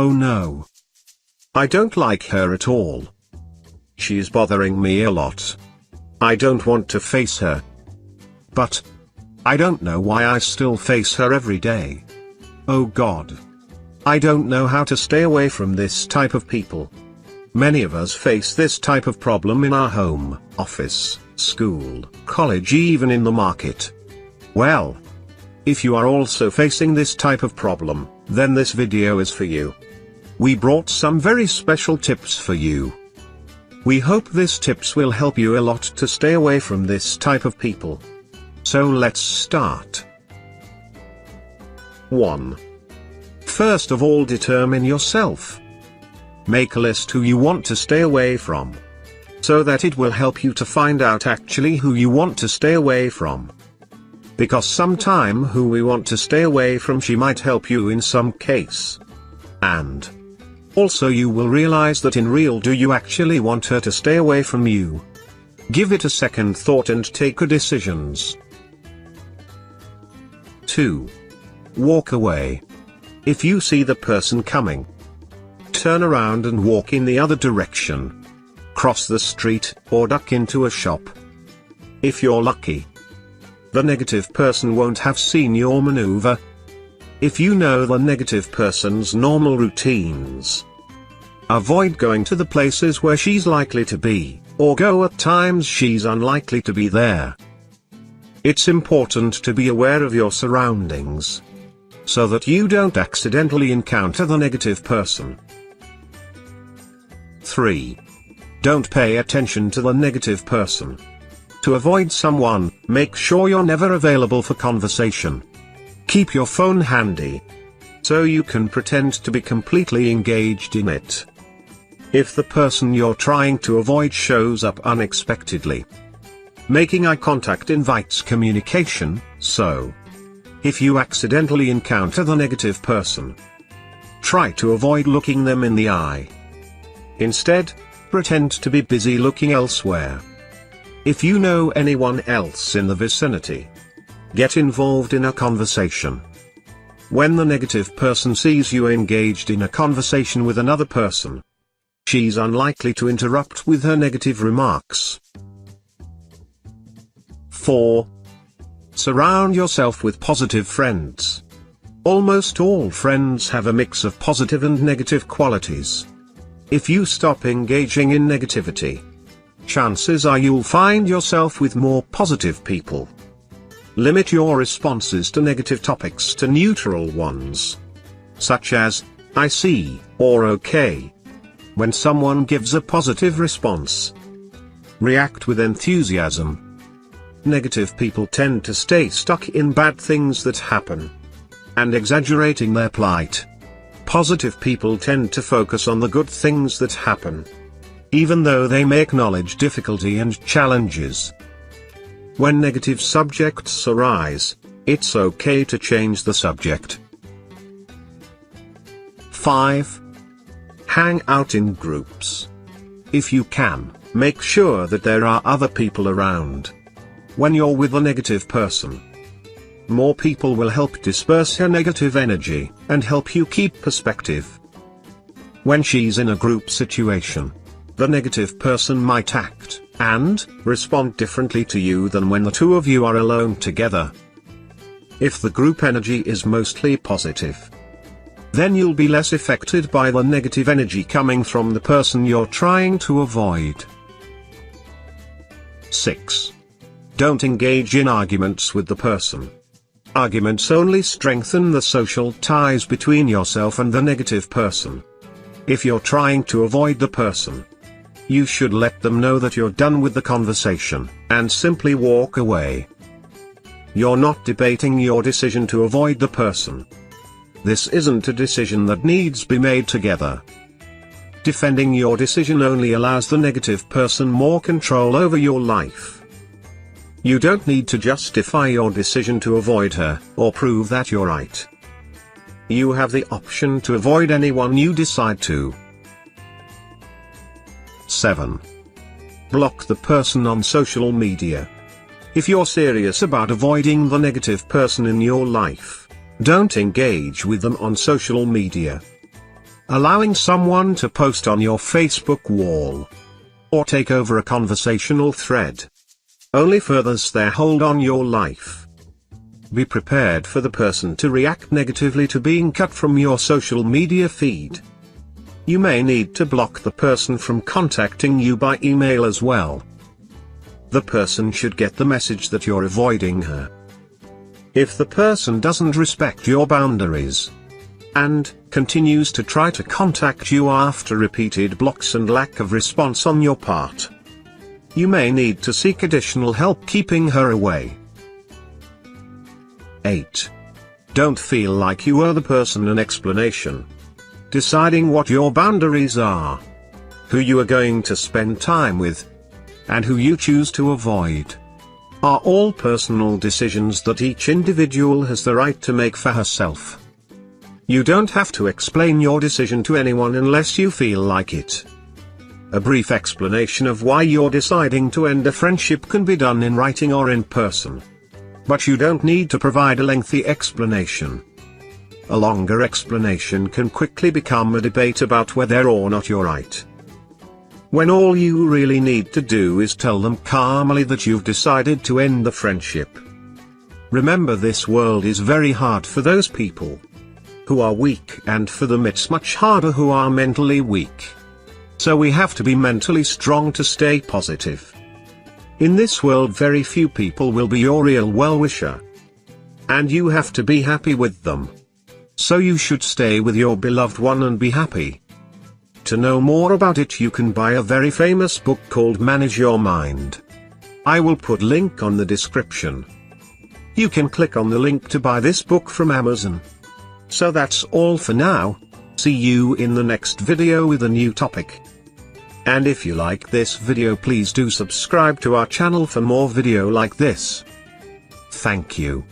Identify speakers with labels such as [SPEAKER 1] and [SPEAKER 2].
[SPEAKER 1] Oh no. I don't like her at all. She's bothering me a lot. I don't want to face her. But I don't know why I still face her every day. Oh God. I don't know how to stay away from this type of people. Many of us face this type of problem in our home, office, school, college, even in the market. Well, if you are also facing this type of problem, then this video is for you. We brought some very special tips for you. We hope these tips will help you a lot to stay away from this type of people. So let's start. 1. First of all, determine yourself. Make a list who you want to stay away from, so that it will help you to find out actually who you want to stay away from. Because sometime who we want to stay away from, she might help you in some case. And also you will realize that in real, do you actually want her to stay away from you? Give it a second thought and take a decisions. 2. Walk away. If you see the person coming, turn around and walk in the other direction. Cross the street, or duck into a shop. If you're lucky, the negative person won't have seen your maneuver. If you know the negative person's normal routines, avoid going to the places where she's likely to be, or go at times she's unlikely to be there. It's important to be aware of your surroundings, so that you don't accidentally encounter the negative person. 3. Don't pay attention to the negative person. To avoid someone, make sure you're never available for conversation. Keep your phone handy, so you can pretend to be completely engaged in it. If the person you're trying to avoid shows up unexpectedly, making eye contact invites communication, so if you accidentally encounter the negative person, try to avoid looking them in the eye. Instead, pretend to be busy looking elsewhere. If you know anyone else in the vicinity, get involved in a conversation. When the negative person sees you engaged in a conversation with another person, she's unlikely to interrupt with her negative remarks. 4. Surround yourself with positive friends. Almost all friends have a mix of positive and negative qualities. If you stop engaging in negativity, chances are you'll find yourself with more positive people. Limit your responses to negative topics to neutral ones, such as, I see, or okay. When someone gives a positive response, react with enthusiasm. Negative people tend to stay stuck in bad things that happen, and exaggerating their plight. Positive people tend to focus on the good things that happen, even though they may acknowledge difficulty and challenges. When negative subjects arise, it's okay to change the subject. 5. Hang out in groups. If you can, make sure that there are other people around. When you're with a negative person, more people will help disperse her negative energy, and help you keep perspective. When she's in a group situation, the negative person might act and respond differently to you than when the two of you are alone together. If the group energy is mostly positive, then you'll be less affected by the negative energy coming from the person you're trying to avoid. 6. Don't engage in arguments with the person. Arguments only strengthen the social ties between yourself and the negative person. If you're trying to avoid the person, you should let them know that you're done with the conversation, and simply walk away. You're not debating your decision to avoid the person. This isn't a decision that needs to be made together. Defending your decision only allows the negative person more control over your life. You don't need to justify your decision to avoid her, or prove that you're right. You have the option to avoid anyone you decide to. 7. Block the person on social media. If you're serious about avoiding the negative person in your life, don't engage with them on social media. Allowing someone to post on your Facebook wall or take over a conversational thread only furthers their hold on your life. Be prepared for the person to react negatively to being cut from your social media feed. You may need to block the person from contacting you by email as well. The person should get the message that you're avoiding her. If the person doesn't respect your boundaries and continues to try to contact you after repeated blocks and lack of response on your part, you may need to seek additional help keeping her away. 8. Don't feel like you owe the person an explanation. Deciding what your boundaries are, who you are going to spend time with, and who you choose to avoid, are all personal decisions that each individual has the right to make for herself. You don't have to explain your decision to anyone unless you feel like it. A brief explanation of why you're deciding to end a friendship can be done in writing or in person. But you don't need to provide a lengthy explanation. A longer explanation can quickly become a debate about whether or not you're right. When all you really need to do is tell them calmly that you've decided to end the friendship. Remember, this world is very hard for those people who are weak, and for them it's much harder who are mentally weak. So we have to be mentally strong to stay positive. In this world, very few people will be your real well-wisher. And you have to be happy with them. So you should stay with your beloved one and be happy. To know more about it, you can buy a very famous book called Manage Your Mind. I will put link on the description. You can click on the link to buy this book from Amazon. So that's all for now. See you in the next video with a new topic. And if you like this video, please do subscribe to our channel for more video like this. Thank you.